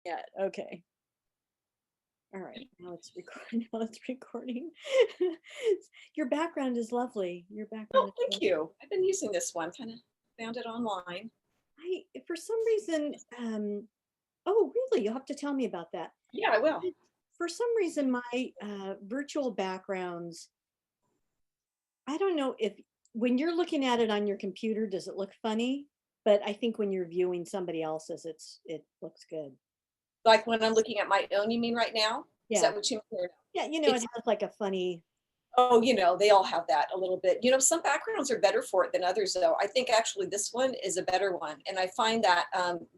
yet. Okay. All right. Now it's recording. Now it's recording. Your background is lovely. Your background Oh, is thank lovely. you. I've been using this one, kind of found it online. For some reason, oh, really? You'll have to tell me about that. Yeah, I will. For some reason, my virtual backgrounds, I don't know if when you're looking at it on your computer, does it look funny? But I think when you're viewing somebody else's, it looks good. Like when I'm looking at my own, you mean right now? Is Yeah. that what you mean? Yeah, it It's, has like a funny. oh, they all have that a little bit. Some backgrounds are better for it than others, though. I think actually this one is a better one. And I find that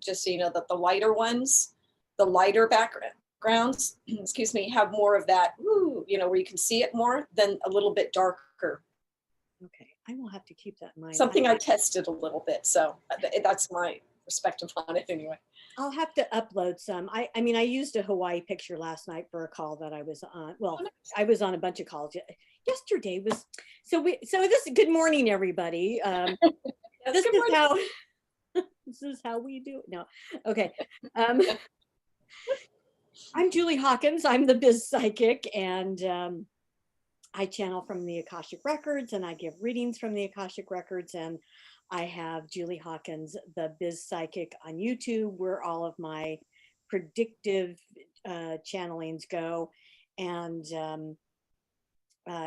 just so you know, that the lighter ones, the lighter backgrounds, excuse me, have more of that, where you can see it more than a little bit darker. Okay, I will have to keep that in mind. Something I tested a little bit. So that's my perspective on it anyway. I'll have to upload some. I mean, I used a Hawaii picture last night for a call that I was on. Well, I was on a bunch of calls. Yesterday was so this is good morning, everybody. Yes, This good is morning. how this is how we do it. No, okay. I'm Julie Hawkins. I'm the biz psychic, and I channel from the Akashic Records, and I give readings from the Akashic Records, and I have Julie Hawkins, the Biz Psychic on YouTube, where all of my predictive channelings go. And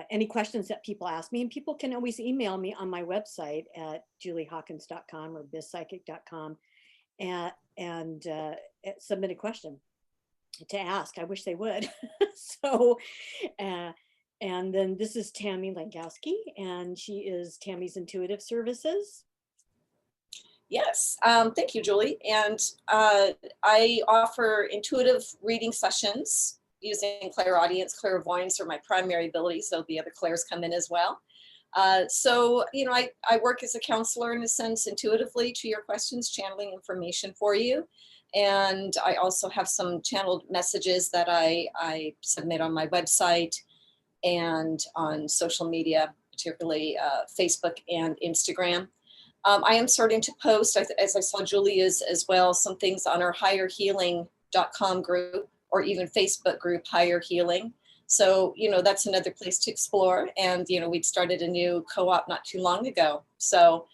any questions that people ask me, and people can always email me on my website at juliehawkins.com or bizpsychic.com and submit a question to ask. I wish they would. So, and then this is Tammy Langowski, and she is Tammy's Intuitive Services. Yes, thank you, Julie. And I offer intuitive reading sessions using clairaudience. Clairvoyance are my primary abilities, so the other clairs come in as well. So, I work as a counselor in a sense, intuitively to your questions, channeling information for you. And I also have some channeled messages that I submit on my website and on social media, particularly Facebook and Instagram. I am starting to post, as I saw Julia's as well, some things on our higherhealing.com group or even Facebook group, Higher Healing. So, that's another place to explore. And, we'd started a new co-op not too long ago. So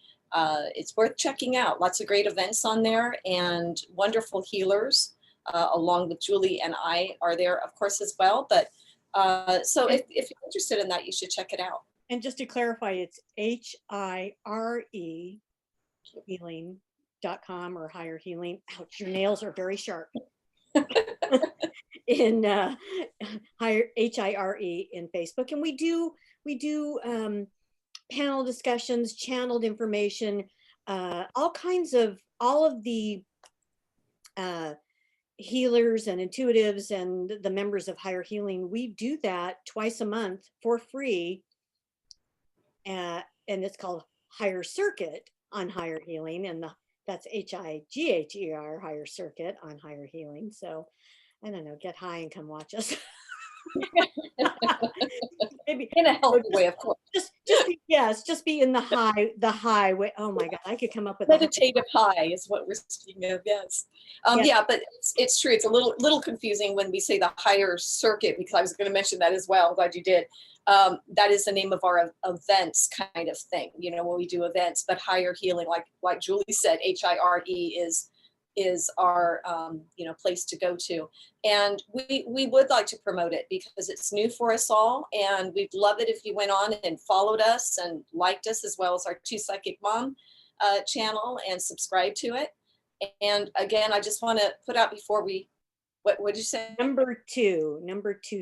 it's worth checking out. Lots of great events on there and wonderful healers, along with Julie and I are there, of course, as well. But so if you're interested in that, you should check it out. And just to clarify, it's HIRE healing.com or Higher Healing. Ouch, your nails are very sharp. In HIRE in Facebook. And we do panel discussions, channeled information, all of the healers and intuitives and the members of Higher Healing. We do that twice a month for free. And it's called Higher Circuit on Higher Healing. And that's HIGHER, Higher Circuit on Higher Healing. So I don't know, get high and come watch us. Maybe in a healthy way, of course. Just be in the high way. Oh my God, I could come up with meditative high is what we're speaking of. Yes. Yeah, but it's true. It's a little confusing when we say the higher circuit, because I was going to mention that as well. I'm glad you did. That is the name of our events kind of thing, when we do events. But Higher Healing, like Julie said, HIRE is our place to go to. And we would like to promote it because it's new for us all, and we'd love it if you went on and followed us and liked us, as well as our 2PsychicMom channel, and subscribe to it. And again, I just want to put out before we, what did you say? Number two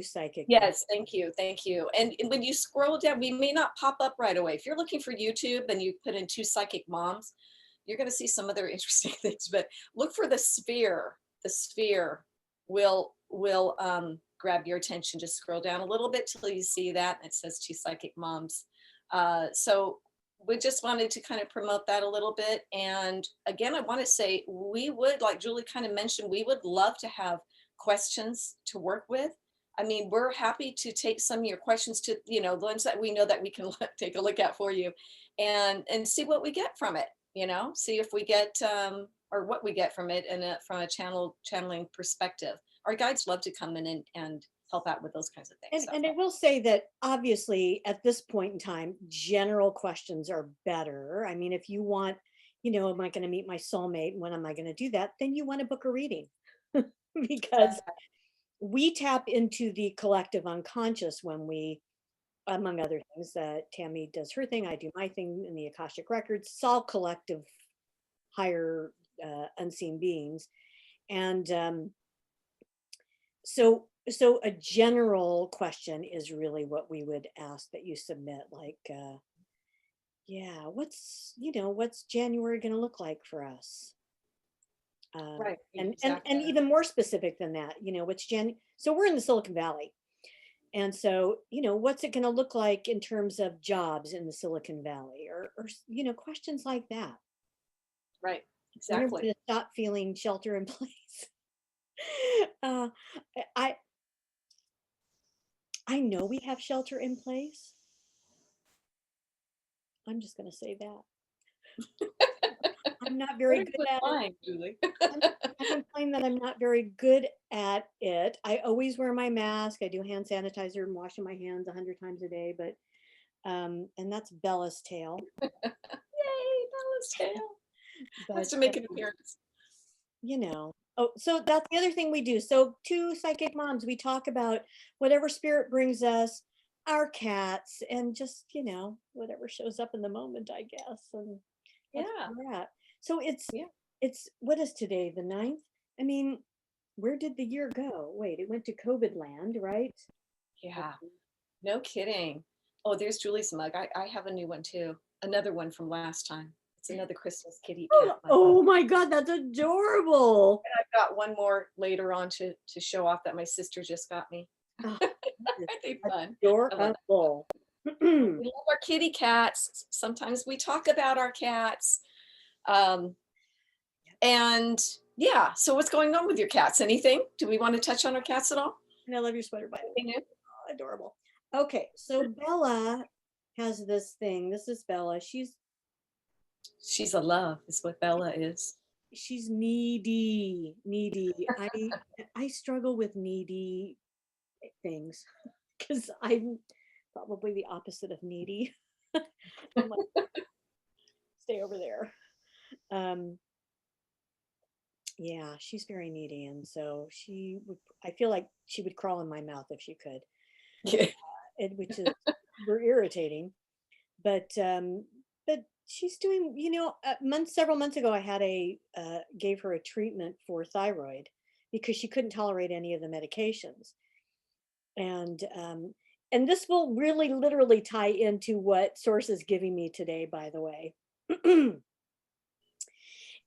psychic. Yes, thank you. And when you scroll down, we may not pop up right away. If you're looking for YouTube and you put in 2PsychicMoms, you're going to see some other interesting things, but look for the sphere. The sphere will grab your attention. Just scroll down a little bit till you see that. It says 2PsychicMoms. So we just wanted to kind of promote that a little bit. And again, I want to say we would, like Julie kind of mentioned, we would love to have questions to work with. I mean, we're happy to take some of your questions to, the ones that we know that we can take a look at for you and see what we get from it. See if we get, or what we get from it, and from a channeling perspective. Our guides love to come in and help out with those kinds of things. And I will say that obviously at this point in time, general questions are better. I mean, if you want, am I going to meet my soulmate? When am I going to do that? Then you want to book a reading because we tap into the collective unconscious when we, among other things, Tammy does her thing, I do my thing in the Akashic records. It's all collective, higher, unseen beings, and so a general question is really what we would ask that you submit, like, yeah, what's January going to look like for us? Right. And Exactly. even more specific than that, so we're in the Silicon Valley. And so, what's it going to look like in terms of jobs in the Silicon Valley, or questions like that. Right. When are we Exactly. going to stop feeling shelter in place? uh, I know we have shelter in place. I'm just going to say that. I'm not very good at it. Julie. I complain that I'm not very good at it. I always wear my mask. I do hand sanitizer and washing my hands 100 times a day, but and that's Bella's tail. Yay, Bella's tail. Has But to make an appearance. Oh, so that's the other thing we do. So 2PsychicMoms, we talk about whatever spirit brings us, our cats, and just, whatever shows up in the moment, I guess. And that's Yeah. where we're at. So Yeah. it's what is today, the 9th? I mean, where did the year go? Wait, it went to COVID land, right? Yeah. No kidding. Oh, there's Julie's mug. I have a new one too. Another one from last time. It's another Christmas kitty cat mug. Oh my God, that's adorable. And I've got one more later on to show off that my sister just got me. Oh, Aren't they fun? adorable. We love our kitty cats. Sometimes we talk about our cats. And yeah, so what's going on with your cats? Anything? Do we want to touch on our cats at all? And I love your sweater, by the way. Anything new? Oh, adorable. Okay, so Bella has this thing. This is Bella. She's a love, is what Bella is. She's needy. I struggle with needy things because I'm probably the opposite of needy. I'm like, stay over there. Yeah, she's very needy, and so I feel like she would crawl in my mouth if she could. Yeah. Which is super irritating, but she's doing, several months ago, I had gave her a treatment for thyroid because she couldn't tolerate any of the medications. And this will really literally tie into what Source is giving me today, by the way.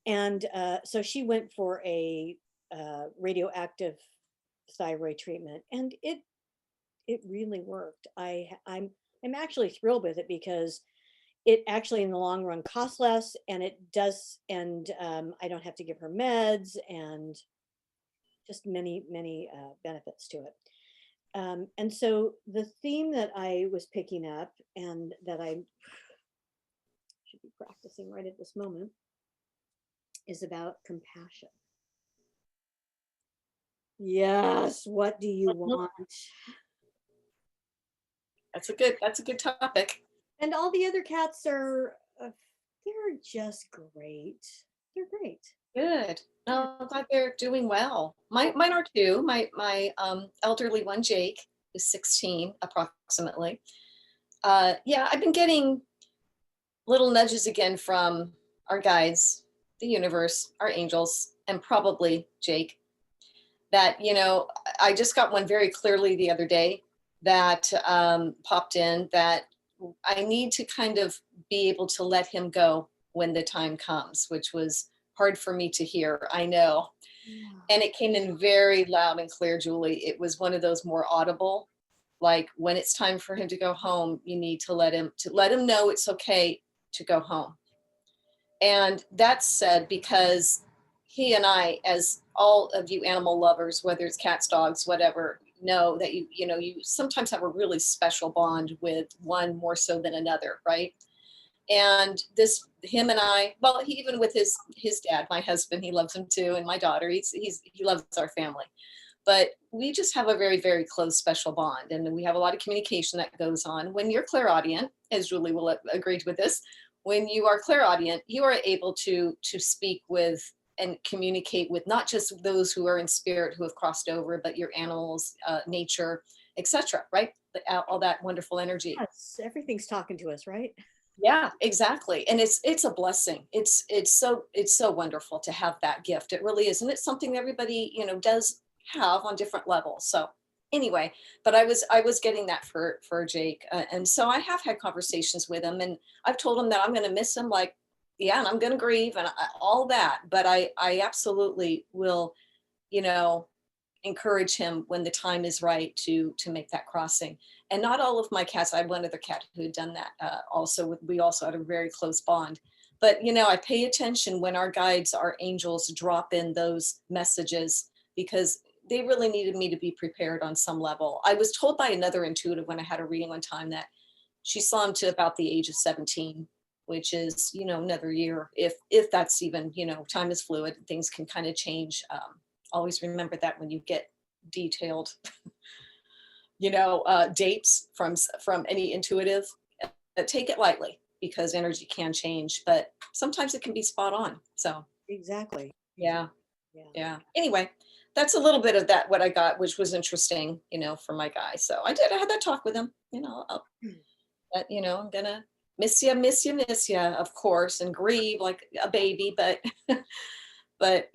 And so she went for a radioactive thyroid treatment, and it really worked. I'm actually thrilled with it because it actually in the long run costs less, and it does, and I don't have to give her meds, and just many benefits to it. And so the theme that I was picking up and that I should be practicing right at this moment is about compassion. Yes, what do you want? That's a good topic. And all the other cats are, they're just great. They're great. Good. No, I'm glad they're doing well. Mine are too. My elderly one, Jake, is 16 approximately. Yeah, I've been getting little nudges again from our guides, the universe, our angels, and probably Jake, that, I just got one very clearly the other day that popped in, that I need to kind of be able to let him go when the time comes, which was hard for me to hear, I know. Yeah. And it came in very loud and clear, Julie. It was one of those more audible, like, when it's time for him to go home, you need to let him know it's okay to go home. And that's said because he and I, as all of you animal lovers, whether it's cats, dogs, whatever, know that you sometimes have a really special bond with one more so than another, right? And him and I, well, he, even with his dad, my husband, he loves him too. And my daughter, he loves our family. But we just have a very, very close special bond. And we have a lot of communication that goes on. When you're clairaudient, as Julie will agree with this, when you are clairaudient, you are able to speak with and communicate with not just those who are in spirit who have crossed over, but your animals, nature, etc. Right? All that wonderful energy. Yes, everything's talking to us, right? Yeah, exactly. And it's a blessing. It's so wonderful to have that gift. It really is. And it's something everybody, does have on different levels. So anyway, but I was getting that for Jake. And so I have had conversations with him, and I've told him that I'm going to miss him, like, yeah, and I'm going to grieve and all that. But I absolutely will, encourage him when the time is right to make that crossing. And not all of my cats, I had one other cat who had done that we also had a very close bond. But I pay attention when our guides, our angels, drop in those messages, because they really needed me to be prepared on some level. I was told by another intuitive when I had a reading one time that she saw him to about the age of 17, which is another year, if that's even, time is fluid, things can kind of change. Always remember that when you get detailed, dates from any intuitive, take it lightly, because energy can change, but sometimes it can be spot on. So Exactly. yeah. Anyway, that's a little bit of that, what I got, which was interesting, for my guy. So I had that talk with him, that, I'm gonna miss you, of course, and grieve like a baby, but but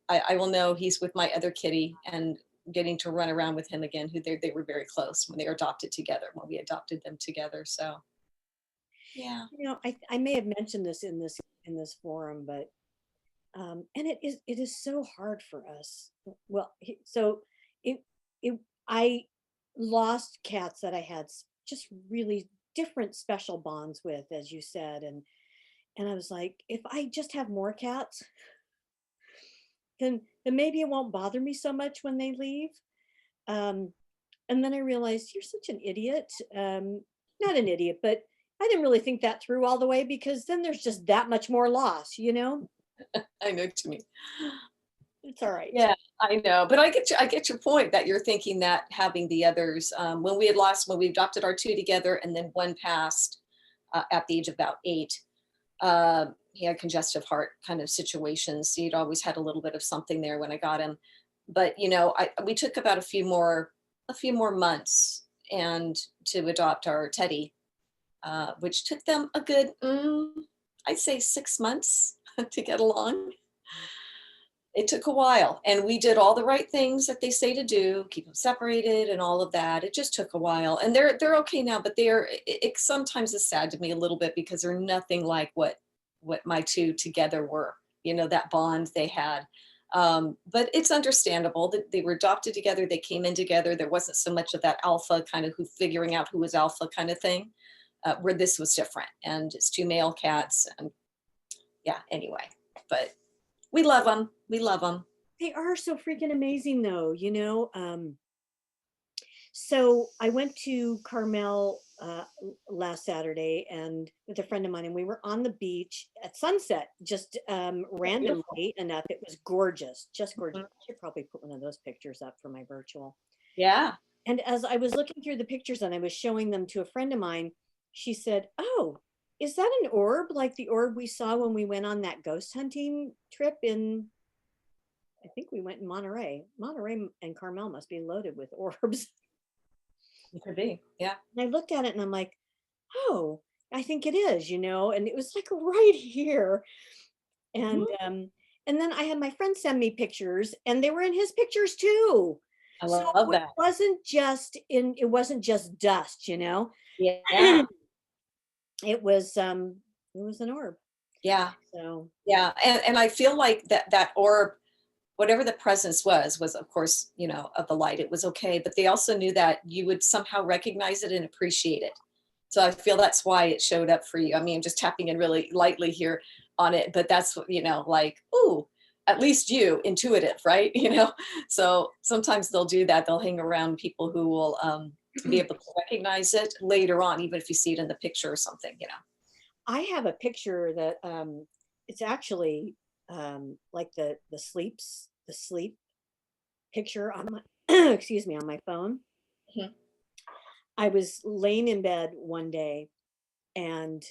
I will know he's with my other kitty, and getting to run around with him again, who they were very close when they were adopted together, when we adopted them together. So yeah. I may have mentioned this in this forum, but and it is so hard for us. Well, so it I lost cats that I had just really different special bonds with, as you said, and I was like, if I just have more cats, then maybe it won't bother me so much when they leave. Um, and then I realized, you're such an idiot. Not an idiot, but I didn't really think that through all the way, because then there's just that much more loss, I know what you mean. It's all right. Yeah, I know, but I get your point, that you're thinking that having the others, when we adopted our two together, and then one passed at the age of about 8. He had congestive heart kind of situations. He'd always had a little bit of something there when I got him, but we took about a few more months and to adopt our Teddy, which took them a good, I'd say 6 months to get along. It took a while, and we did all the right things that they say to do, keep them separated and all of that. It just took a while, and they're okay now, but it sometimes is sad to me a little bit, because they're nothing like what my two together were, that bond they had. But it's understandable that they were adopted together. They came in together. There wasn't so much of that alpha kind of figuring out who was alpha kind of thing, where this was different, and it's 2 male cats. And yeah, anyway, but we love them. We love them. They are so freaking amazing, though. So I went to Carmel last Saturday, and with a friend of mine, and we were on the beach at sunset, just randomly enough. It was gorgeous, just gorgeous. I should probably put one of those pictures up for my virtual. Yeah. And as I was looking through the pictures and I was showing them to a friend of mine, she said, "Oh, is that an orb like the orb we saw when we went on that ghost hunting trip I think we went in Monterey. Monterey and Carmel must be loaded with orbs." It could be. Yeah. And I looked at it and I'm like, "Oh, I think it is, and it was like right here." And and then I had my friend send me pictures, and they were in his pictures too. I So love that. it wasn't just dust, Yeah. It was an orb. Yeah. So Yeah. And I feel like that orb, whatever the presence was of course, of the light, it was okay. But they also knew that you would somehow recognize it and appreciate it. So I feel that's why it showed up for you. I mean, I'm just tapping in really lightly here on it, but that's what, like, ooh, at least you intuitive, right? So sometimes they'll do that. They'll hang around people who will be able to recognize it later on, even if you see it in the picture or something. I have a picture that it's actually like the sleep picture on my excuse me, on my phone. Mhm. I was laying in bed one day and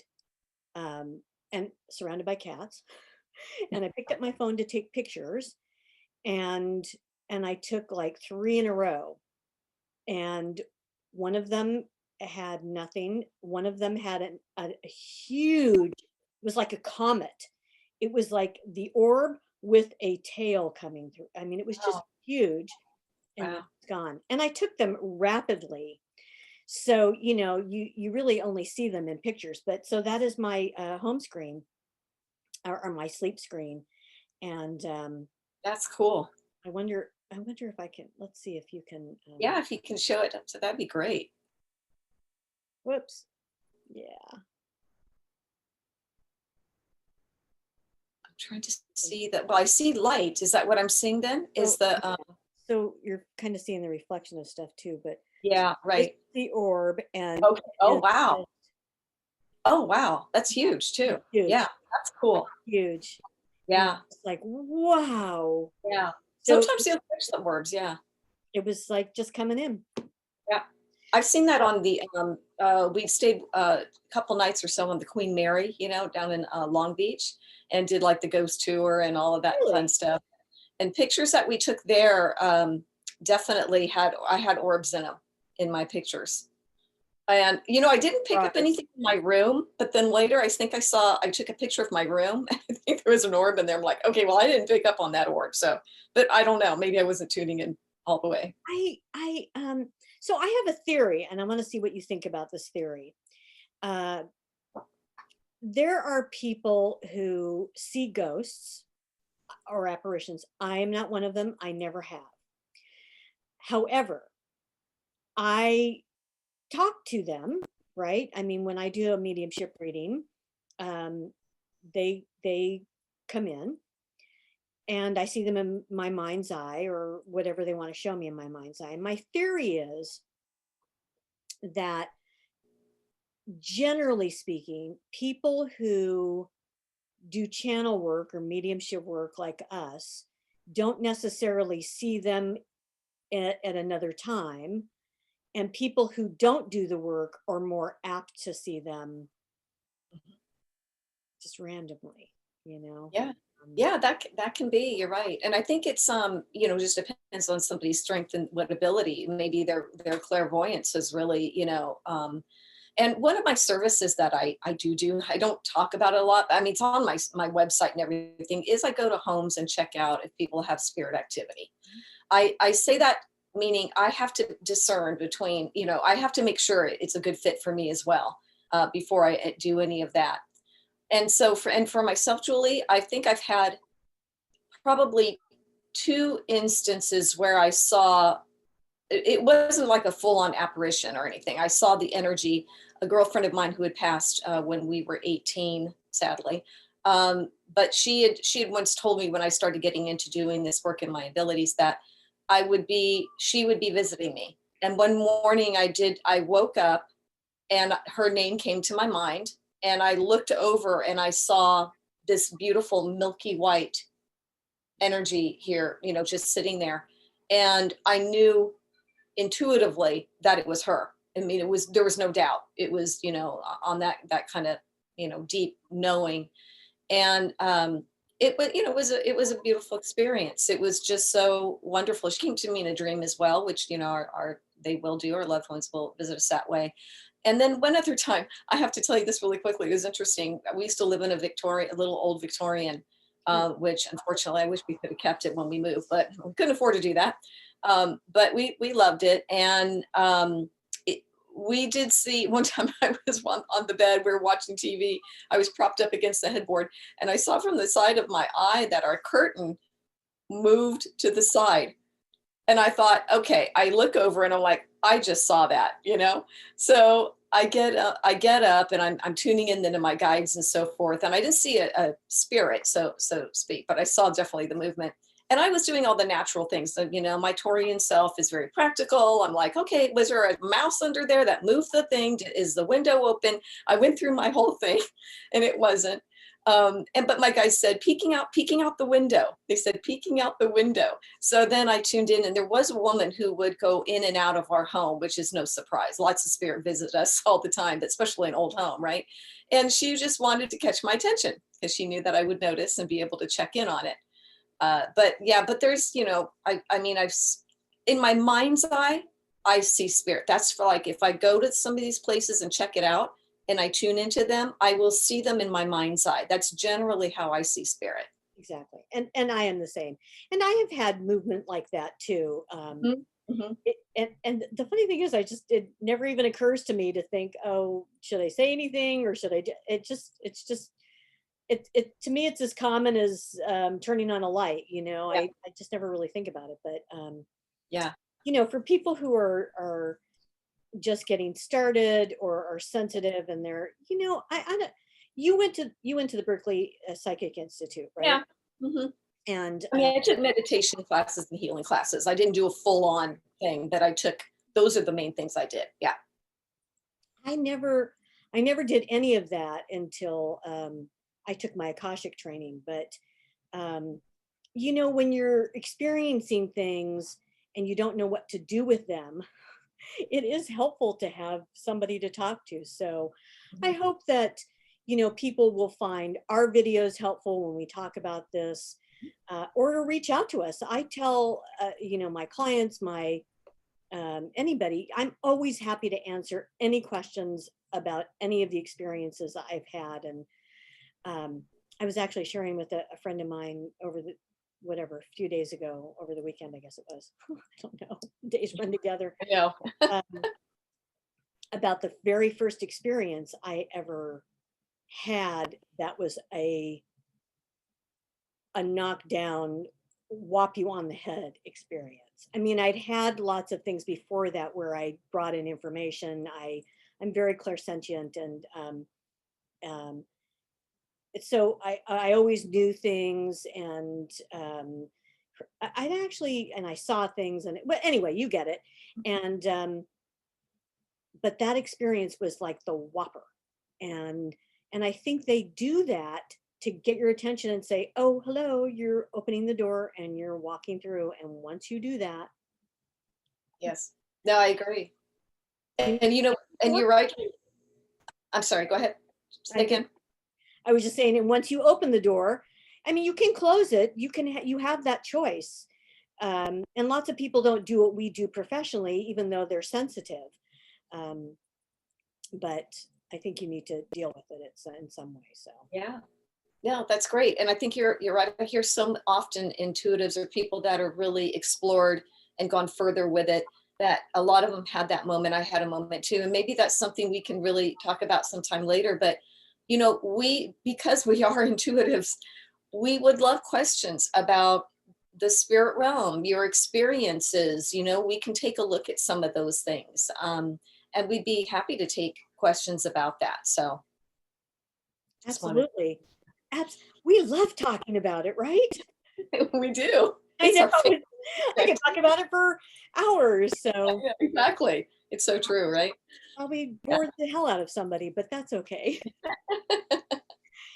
um and surrounded by cats, and I picked up my phone to take pictures, and I took like 3 in a row, and one of them had nothing. One of them had a huge, it was like a comet. It was like the orb with a tail coming through. I mean, it was just Oh, huge, and then wow. it's gone. And I took them rapidly. So, you really only see them in pictures. But so that is my home screen, or my sleep screen. And That's cool. I wonder if I can, let's see if you can, Yeah, if you can show it, so that'd be great. whoops. Yeah. I'm trying to see that. Well, I see light. Is that what I'm seeing then? Is So, the so you're kind of seeing the reflection of stuff too, but yeah, this is right. the orb, and Okay. Oh it's wow. just, Oh wow. That's huge too. it's huge, Yeah, that's cool. huge. And Yeah. it's like, wow. Yeah. So Sometimes you'll catch the orbs. Yeah. it was like just coming in. Yeah. I've seen that on the we stayed a couple nights or so on the Queen Mary, down in Long Beach, and did like the ghost tour and all of that fun Really? stuff. And pictures that we took there definitely I had orbs in them in my pictures. And I didn't pick up Right. anything in my room, but then later I think I took a picture of my room. I think there was an orb in there. I'm like, okay, well, I didn't pick up on that orb. So, but I don't know. Maybe I wasn't tuning in all the way. So I have a theory, and I want to see what you think about this theory. Uh, there are people who see ghosts or apparitions. I am not one of them. I never have. However, I talk to them, right? I mean, when I do a mediumship reading, um, they come in, and I see them in my mind's eye, or whatever they want to show me in my mind's eye. And my theory is that, generally speaking, people who do channel work or mediumship work like us don't necessarily see them at another time, and people who don't do the work are more apt to see them just randomly, you know. Yeah. um, Yeah, that can be. You're right. And I think it's just depends on somebody's strength and what ability. Maybe their clairvoyance is really, and one of my services that I do, I don't talk about it a lot. I mean, it's on my website and everything, is I go to homes and check out if people have spirit activity. I say that meaning I have to discern between, I have to make sure it's a good fit for me as well, before I do any of that. And so for myself, Julie, I think I've had probably 2 instances where I saw, it wasn't like a full-on apparition or anything. I saw the energy. A girlfriend of mine who had passed when we were 18, sadly, but she had once told me, when I started getting into doing this work in my abilities, that she would be visiting me. And one morning I woke up and her name came to my mind, and I looked over and I saw this beautiful milky white energy here, just sitting there. And I knew intuitively that it was her. I mean, there was no doubt. It was, on that kind of, deep knowing. And it was a beautiful experience. It was just so wonderful. She came to me in a dream as well, which, they will do, our loved ones will visit us that way. And then one other time, I have to tell you this really quickly. It was interesting. We used to live in a little old Victorian, which unfortunately I wish we could have kept it when we moved, but we couldn't afford to do that. But we loved it. And we did see one time, I was on the bed, we were watching TV. I was propped up against the headboard, and I saw from the side of my eye that our curtain moved to the side. And I thought, okay, I look over and I'm like, I just saw that. So I get up and I'm tuning in into my guides and so forth. And I didn't see a spirit, so to speak, but I saw definitely the movement. And I was doing all the natural things. So, my Taurian self is very practical. I'm like, okay, was there a mouse under there that moved the thing? Is the window open? I went through my whole thing and it wasn't. But my guys said, peeking out the window. They said, peeking out the window. So then I tuned in, and there was a woman who would go in and out of our home, which is no surprise. Lots of spirit visit us all the time, but especially an old home, right? And she just wanted to catch my attention because she knew that I would notice and be able to check in on it. But there's, in my mind's eye, I see spirit. That's for like, if I go to some of these places and check it out and I tune into them, I will see them in my mind's eye. That's generally how I see spirit. Exactly. And I am the same. And I have had movement like that too. Mm-hmm. And the funny thing is, it never even occurs to me to think, oh, should I say anything or should I? To me, it's as common as turning on a light. Yeah. I just never really think about it. But Yeah. For people who are just getting started or are sensitive, and they're, I don't. You went to the Berkeley Psychic Institute, right? Yeah. Mm-hmm. And I mean, I took meditation classes and healing classes. I didn't do a full-on thing, but I took. Those are the main things I did. Yeah. I never did any of that until I took my Akashic training. But when you're experiencing things and you don't know what to do with them, it is helpful to have somebody to talk to. So I hope that people will find our videos helpful when we talk about this, or to reach out to us. I tell my clients, my anybody, I'm always happy to answer any questions about any of the experiences I've had. And I was actually sharing with a friend of mine over the a few days ago, over the weekend, I guess it was. I don't know. Days run together. I know. About the very first experience I ever had that was a knockdown, whop you on the head experience. I mean, I'd had lots of things before that where I brought in information. I'm very clairsentient, and so I always knew things, and I saw things, but anyway, you get it. And but that experience was like the whopper, and I think they do that to get your attention and say, oh, hello, you're opening the door and you're walking through. And once you do that. Yes. No, I agree. And and you're right. I'm sorry, go ahead. Say again. I was just saying, and once you open the door, I mean, you can close it. You have that choice. And lots of people don't do what we do professionally, even though they're sensitive. But I think you need to deal with it in some way. So yeah. No, that's great. And I think you're right. I hear so often intuitives or people that are really explored and gone further with it, that a lot of them had that moment. I had a moment too. And maybe that's something we can really talk about sometime later. But, because we are intuitives, we would love questions about the spirit realm, your experiences. We can take a look at some of those things. And we'd be happy to take questions about that. So. Absolutely. We love talking about it, right? We do. I know. I can talk about it for hours. So yeah, exactly. It's so true, right? I'll be bored the hell out of somebody, but that's okay.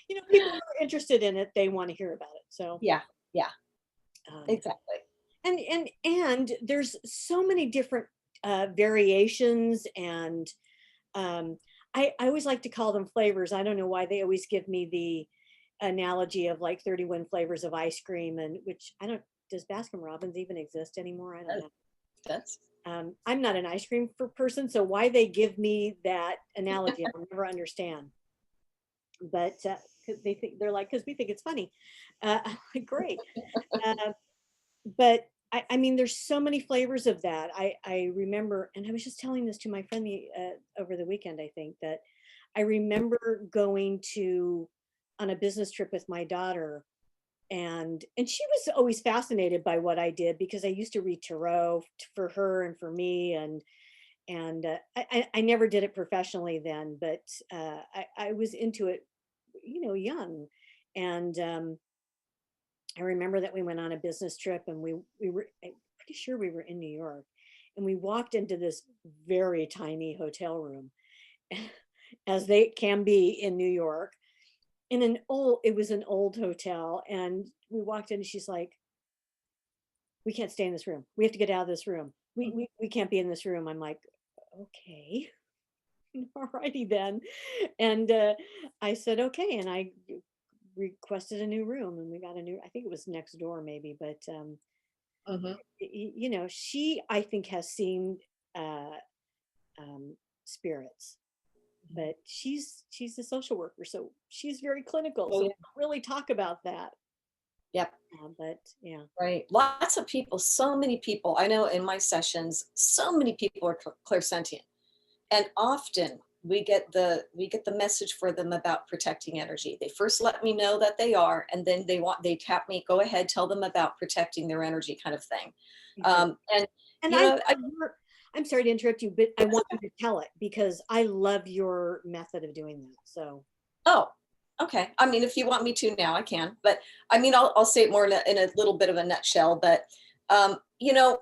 People who are interested in it, they want to hear about it. So yeah, exactly. And there's so many different variations, and I always like to call them flavors. I don't know why they always give me the analogy of like 31 flavors of ice cream, and which does Baskin Robbins even exist anymore? I don't know. That's I'm not an ice cream person, so why they give me that analogy, I'll never understand. But because because we think it's funny. Great. But I mean, there's so many flavors of that. I remember, and I was just telling this to my friend over the weekend, I think, that I remember going on a business trip with my daughter, and she was always fascinated by what I did because I used to read tarot for her and for me, and I never did it professionally then, but I was into it, young, and I remember that we went on a business trip and we were, I'm pretty sure we were in New York, and we walked into this very tiny hotel room, as they can be in New York, in an old, it was an old hotel. And we walked in and she's like, we can't stay in this room. We have to get out of this room. We can't be in this room. I'm like, okay, all righty then. And I said, okay. And I requested a new room, and we got a new, I think it was next door maybe, but Mhm. you know, she, I think, has seen uh, spirits, but she's a social worker, so she's very clinical. Oh, So we yeah. don't really talk about that. Yep. But yeah, Right. Lots of people, so many people. I know in my sessions, so many people are clairsentient. And often we get the message for them about protecting energy. They first let me know that they are, and then they tap me, go ahead, tell them about protecting their energy, kind of thing. exactly. And And you I know, I, love your, I'm sorry to interrupt you, but I want you to tell it because I love your method of doing that. So oh, okay. I mean, if you want me to now, I can. But I mean, I'll say it more in a little bit of a nutshell. But you know,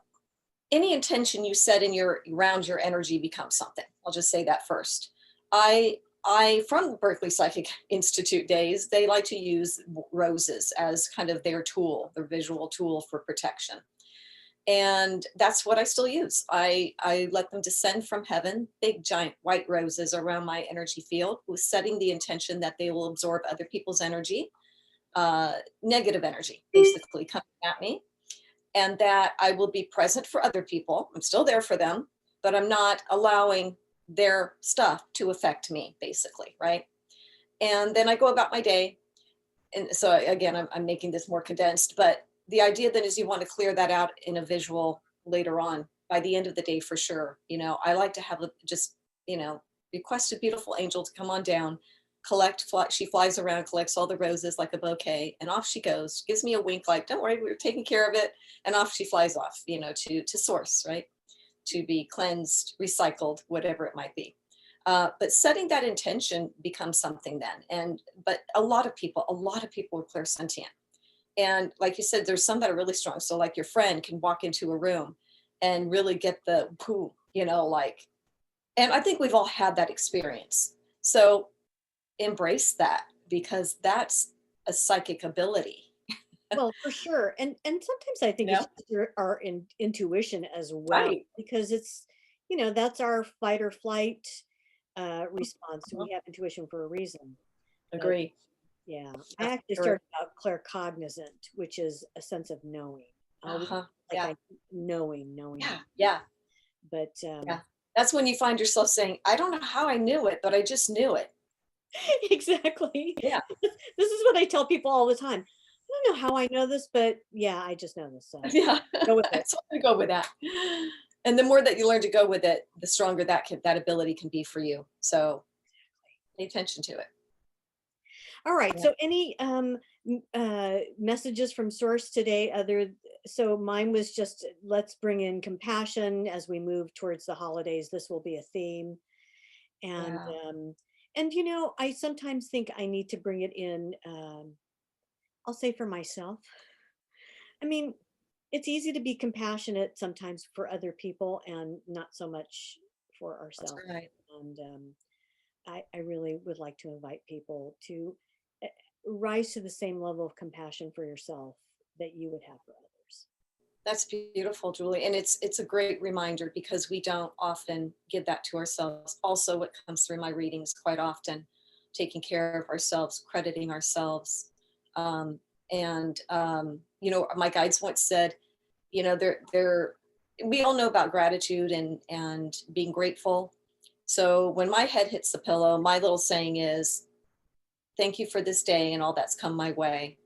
any intention you set in your around your energy becomes something. I'll just say that first. I from Berkeley Psychic Institute days, they like to use roses as kind of their tool, their visual tool for protection. And that's what I still use. I let them descend from heaven, big giant white roses around my energy field, with setting the intention that they will absorb other people's energy, negative energy, basically coming at me, and that I will be present for other people. I'm still there for them, but I'm not allowing their stuff to affect me, basically, right? And then I go about my day. And so again, I'm making this more condensed, but the idea then is you want to clear that out in a visual later on by the end of the day for sure. I like to have just, request a beautiful angel to come on down, she flies around, collects all the roses like a bouquet, and off she goes, gives me a wink like, don't worry, we're taking care of it. And off she flies off, to source, right? To be cleansed, recycled, whatever it might be. But setting that intention becomes something then. But a lot of people are clairsentient. And like you said, there's some that are really strong. So like your friend can walk into a room and really get the poo, like, and I think we've all had that experience. So embrace that, because that's a psychic ability. well, for sure. And sometimes I think it's Yeah. just our intuition as well, Right. because it's, you know, that's our fight or flight response. Uh-huh. We have intuition for a reason. But Agree. yeah, I That's actually correct. started out claircognizant, which is a sense of knowing. Always Uh-huh. like Yeah. I knowing. Yeah. Yeah. But Yeah. That's when you find yourself saying, I don't know how I knew it, but I just knew it. exactly. Yeah. This is what I tell people all the time. I don't know how I know this, but yeah, I just know this. So Yeah. go with it. So I'm gonna go with that. And the more that you learn to go with it, the stronger that ability can be for you. So pay attention to it. All right. Yeah. So any messages from source today other, so mine was just let's bring in compassion as we move towards the holidays. This will be a theme. And Yeah. you know, I sometimes think I need to bring it in, I'll say for myself. I mean, it's easy to be compassionate sometimes for other people and not so much for That's ourselves. right. And I really would like to invite people to uh, rise to the same level of compassion for yourself that you would have for others. That's beautiful, Julie. And it's a great reminder, because we don't often give that to ourselves. Also, what comes through my readings quite often, taking care of ourselves, crediting ourselves. And my guides once said, they're we all know about gratitude and being grateful. So when my head hits the pillow, my little saying is, thank you for this day and all that's come my way.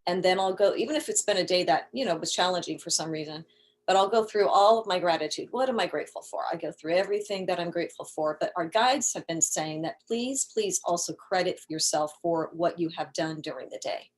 And then I'll go, even if it's been a day that, was challenging for some reason, but I'll go through all of my gratitude. What am I grateful for? I go through everything that I'm grateful for. But our guides have been saying that please also credit yourself for what you have done during the day.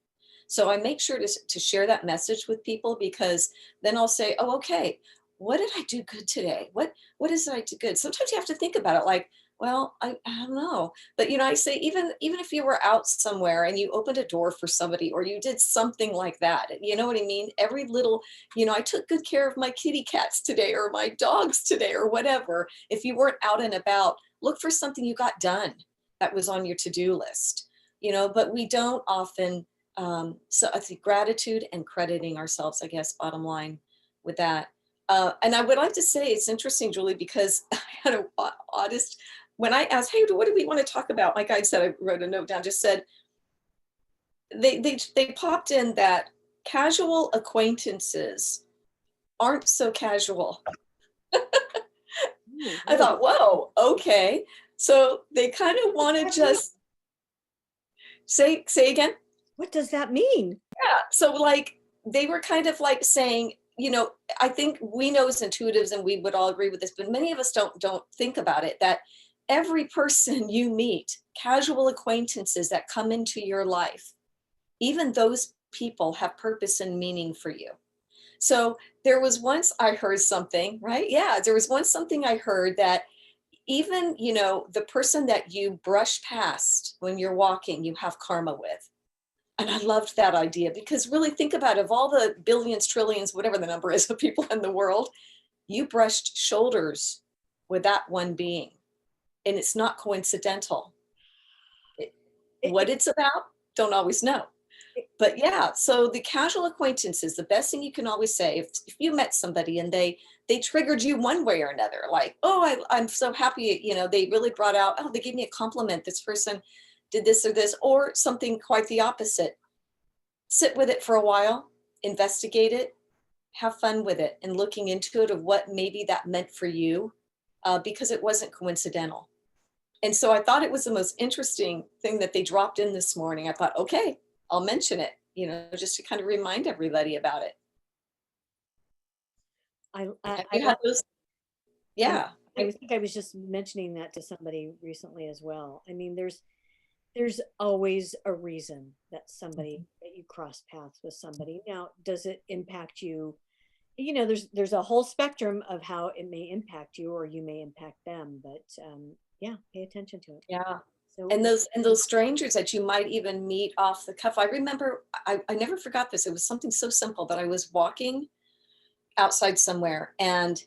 So I make sure to share that message with people, because then I'll say, oh, okay, what did I do good today? What is it I did good? Sometimes you have to think about it, like, Well, I don't know. But I say even if you were out somewhere and you opened a door for somebody or you did something like that, you know what I mean? Every little, I took good care of my kitty cats today or my dogs today or whatever. If you weren't out and about, look for something you got done that was on your to-do list. But we don't often, so I think gratitude and crediting ourselves, I guess, bottom line with that. And I would like to say it's interesting, Julie, because I had a oddest when I asked, hey, what do we want to talk about? My guide said, I wrote a note down, just said, they popped in that casual acquaintances aren't so casual. Ooh, I thought, whoa, okay. So they kind of want to just say again. what does that mean? Yeah. So like they were kind of like saying, I think we know as intuitives, and we would all agree with this, but many of us don't think about it, that every person you meet, casual acquaintances that come into your life, even those people have purpose and meaning for you. So there was once I heard something, right? Yeah, there was once something I heard that even, the person that you brush past when you're walking, you have karma with. And I loved that idea because really think about it, of all the billions, trillions, whatever the number is of people in the world, you brushed shoulders with that one being. And it's not coincidental. It, What it, it's about, don't always know. it, But yeah, so the casual acquaintances, the best thing you can always say, if you met somebody and they triggered you one way or another, like, oh, I'm so happy, they really brought out, oh, they gave me a compliment, this person did this or this, or something quite the opposite. Sit with it for a while, investigate it, have fun with it, and looking into it of what maybe that meant for you, because it wasn't coincidental. And so I thought it was the most interesting thing that they dropped in this morning. I thought, okay, I'll mention it, just to kind of remind everybody about it. Have I you love. had those? I Yeah. think I was just mentioning that to somebody recently as well. I mean, there's always a reason that that you cross paths with somebody. Now, does it impact you? There's a whole spectrum of how it may impact you or you may impact them, but yeah, pay attention to it. Yeah. So And those strangers that you might even meet off the cuff. I remember, I never forgot this. It was something so simple, but I was walking outside somewhere and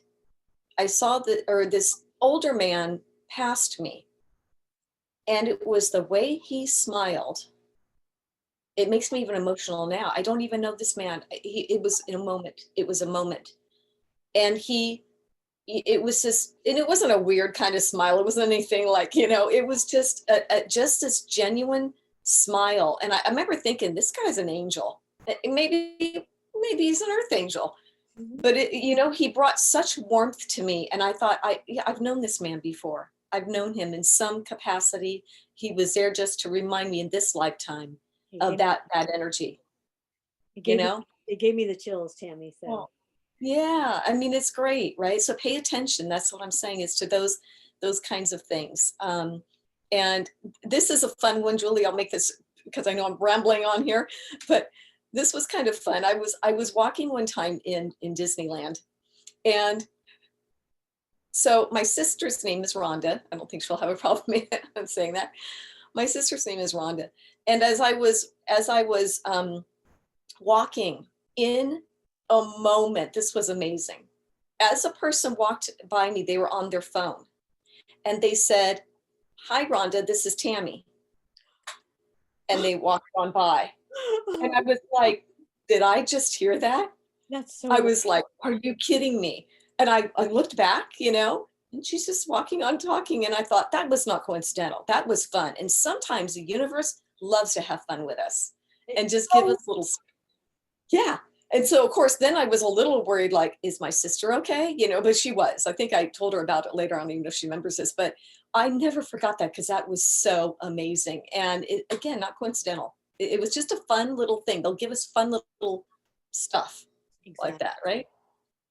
I saw this older man passed me, and it was the way he smiled. It makes me even emotional now. I don't even know this man. It was in a moment. It was a moment. And it was just, and it wasn't a weird kind of smile. It wasn't anything like, it was just just this genuine smile. And I remember thinking, this guy's an angel. Maybe he's an earth angel. mhm. But he brought such warmth to me, and I thought, I've known this man before. I've known him in some capacity. He was there just to remind me in this lifetime It of gave, that energy. it You gave me know? it gave me the chills, Tammy. So Well, yeah. I mean, it's great, right? So pay attention. That's what I'm saying, is to those kinds of things. And this is a fun one, Julie. I'll make this because I know I'm rambling on here, but this was kind of fun. I was walking one time in Disneyland, and so my sister's name is Rhonda. I don't think she'll have a problem in saying that. My sister's name is Rhonda. And as I was walking in a moment, this was amazing. As a person walked by me, they were on their phone and they said, "Hi, Rhonda, this is Tammy." And they walked on by. And I was like, did I just hear that? that's I so was like, are you kidding me? And I looked back, and she's just walking on talking. And I thought that was not coincidental. That was fun. And sometimes the universe loves to have fun with us and just give so us little, yeah. And so, of course, then I was a little worried, like, is my sister okay? But she was. I think I told her about it later on, even if she remembers this. But I never forgot that because that was so amazing. And again, not coincidental. It was just a fun little thing. They'll give us fun little stuff like exactly. that, right?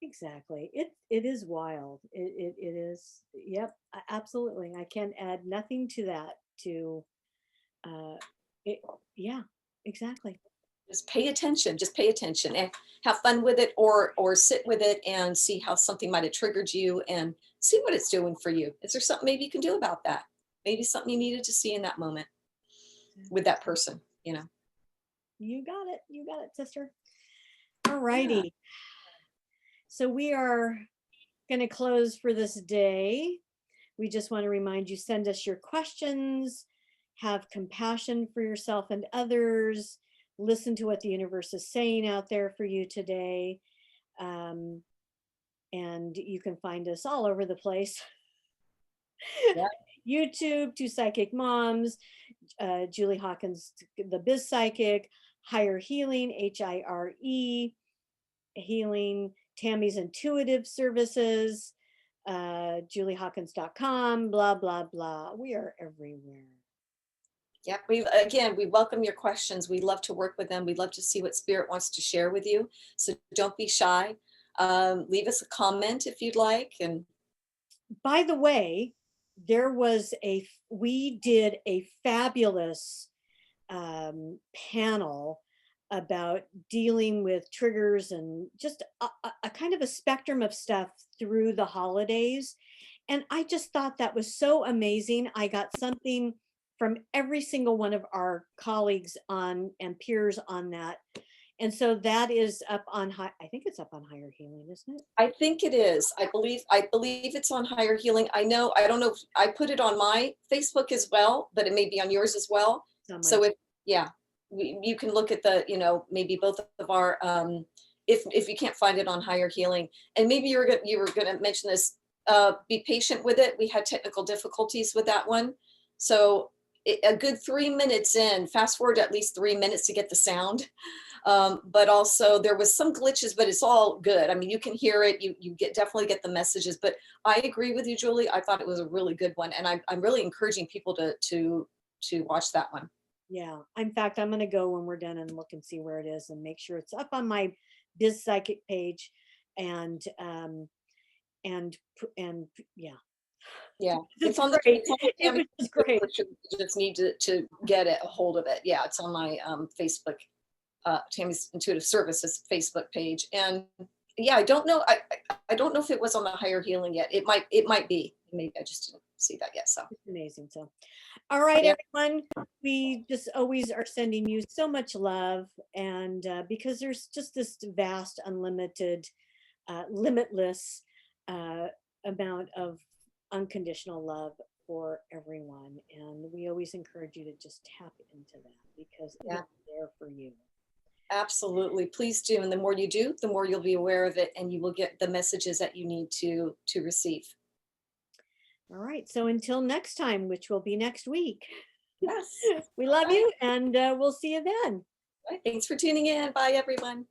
Exactly. It is wild. It is. Yep. Absolutely. I can add nothing to that. To uh, it. Yeah. Exactly. just pay attention, and have fun with it, or sit with it and see how something might have triggered you and see what it's doing for you. Is there something maybe you can do about that? Maybe something you needed to see in that moment with that person, you know? You got it. You got it, sister. All righty. So we are going to close for this day. We just want to remind you, send us your questions, have compassion for yourself and others, listen to what the universe is saying out there for you today. And you can find us all over the place. Yeah. YouTube, 2PsychicMoms, Julie Hawkins, the Biz Psychic, Higher Healing, HIRE, Healing, Tammy's Intuitive Services, juliehawkins.com, blah, blah, blah. We are everywhere. Yeah, we welcome your questions. We love to work with them. We love to see what Spirit wants to share with you. So don't be shy. Leave us a comment if you'd like. And by the way, we did a fabulous panel about dealing with triggers and just a kind of a spectrum of stuff through the holidays. And I just thought that was so amazing. I got something from every single one of our colleagues on and peers on that. And so that is up on I think it's up on Higher Healing, isn't it? I think it is. I believe it's on Higher Healing. I don't know if I put it on my Facebook as well, but it may be on yours as well. So you can look at the, maybe both of our, if you can't find it on Higher Healing, and maybe you were going to mention this, be patient with it. We had technical difficulties with that one. So a good 3 minutes in, fast forward at least 3 minutes to get the sound. But also there was some glitches, but it's all good. I mean, you can hear it, you definitely get the messages, but I agree with you, Julie. I thought it was a really good one. And I'm really encouraging people to watch that one. Yeah. In fact, I'm going to go when we're done and look and see where it is and make sure it's up on my Biz Psychic page and yeah. Yeah, it's on the it was great. You just need to get a hold of it. Yeah, it's on my Facebook, Tammy's Intuitive Services Facebook page. And yeah, I don't know. I don't know if it was on the Higher Healing yet. It might be. Maybe I just didn't see that yet. So it's amazing. So, all right, everyone. We just always are sending you so much love, and because there's just this vast, unlimited, limitless amount of unconditional love for everyone, and we always encourage you to just tap into that because it's there for you. Absolutely, please do. And the more you do, the more you'll be aware of it, and you will get the messages that you need to receive. All right, so until next time, which will be next week. Yes, we love you, and we'll see you then. Thanks for tuning in. Bye, everyone.